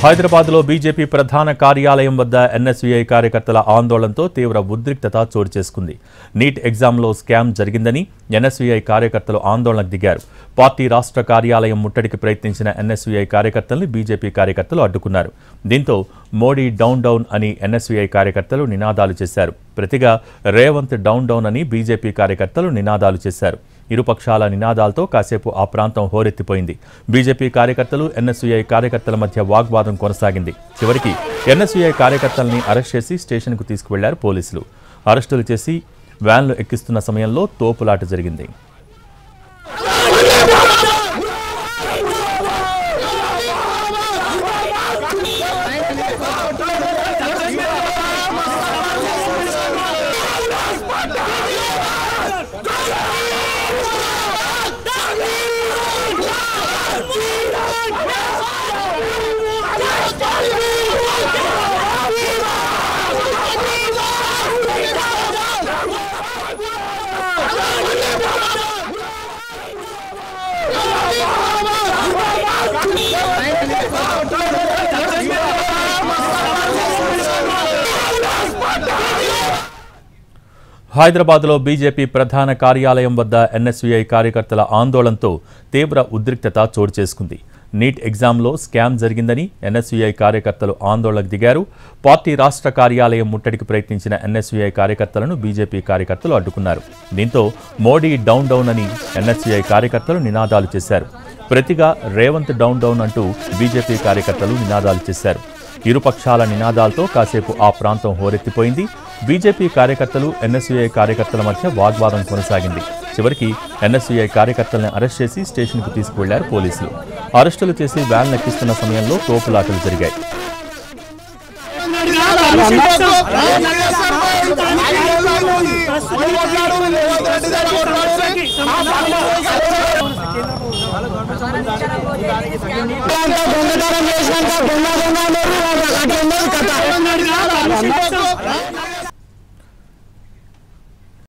హైదరాబాద్లో బీజేపీ ప్రధాన కార్యాలయం వద్ద ఎన్ఎస్యూఐ కార్యకర్తల ఆందోళనతో తీవ్ర ఉద్రిక్తత చోటు చేసుకుంది. నీట్ ఎగ్జామ్లో స్కామ్ జరిగిందని ఎన్ఎస్యూఐ కార్యకర్తలు ఆందోళనకు దిగారు. పార్టీ రాష్ట్ర కార్యాలయం ముట్టడికి ప్రయత్నించిన ఎన్ఎస్యూఐ కార్యకర్తలను బీజేపీ కార్యకర్తలు అడ్డుకున్నారు. దీంతో మోడీ డౌన్ డౌన్ అని ఎన్ఎస్యూఐ కార్యకర్తలు నినాదాలు చేశారు. ప్రతిగా రేవంత్ డౌన్ డౌన్ అని బీజేపీ కార్యకర్తలు నినాదాలు చేశారు. ఇరుపక్షాల నినాదాలతో కాసేపు ఆ ప్రాంతం హోరెత్తిపోయింది. బీజేపీ కార్యకర్తలు ఎన్ఎస్యూఐ కార్యకర్తల మధ్య వాగ్వాదం కొనసాగింది. చివరికి ఎన్ఎస్యూఐ కార్యకర్తల్ని అరెస్ట్ చేసి స్టేషన్కు తీసుకువెళ్లారు పోలీసులు. అరెస్టులు చేసి వ్యాన్లు ఎక్కిస్తున్న సమయంలో తోపులాట జరిగింది. హైదరాబాద్లో బీజేపీ ప్రధాన కార్యాలయం వద్ద ఎన్ఎస్యూఐ కార్యకర్తల ఆందోళనతో తీవ్ర ఉద్రిక్తత చోటు చేసుకుంది. నీట్ ఎగ్జామ్లో స్కామ్ జరిగిందని ఎన్ఎస్యూఐ కార్యకర్తలు ఆందోళనకు దిగారు. పార్టీ రాష్ట్ర కార్యాలయం ముట్టడికి ప్రయత్నించిన ఎన్ఎస్యూఐ కార్యకర్తలను బీజేపీ కార్యకర్తలు అడ్డుకున్నారు. దీంతో మోడీ డౌన్ డౌన్ అని ఎన్ఎస్యూఐ కార్యకర్తలు నినాదాలు చేశారు. ప్రతిగా రేవంత్ డౌన్ డౌన్ అంటూ బీజేపీ కార్యకర్తలు నినాదాలు చేశారు. ఇరుపక్షాల నినాదాలతో కాసేపు ఆ ప్రాంతం హోరెత్తిపోయింది. బీజేపీ కార్యకర్తలు ఎన్ఎస్యూఐ కార్యకర్తల మధ్య వాగ్వాదం కొనసాగింది. చివరికి ఎన్ఎస్యూఐ కార్యకర్తలను అరెస్ట్ చేసి స్టేషన్కు తీసుకువెళ్లారు పోలీసులు. అరెస్టులు చేసి వ్యాన్ ఎక్కిస్తున్న సమయంలో తోపులాటలు జరిగాయి. కథ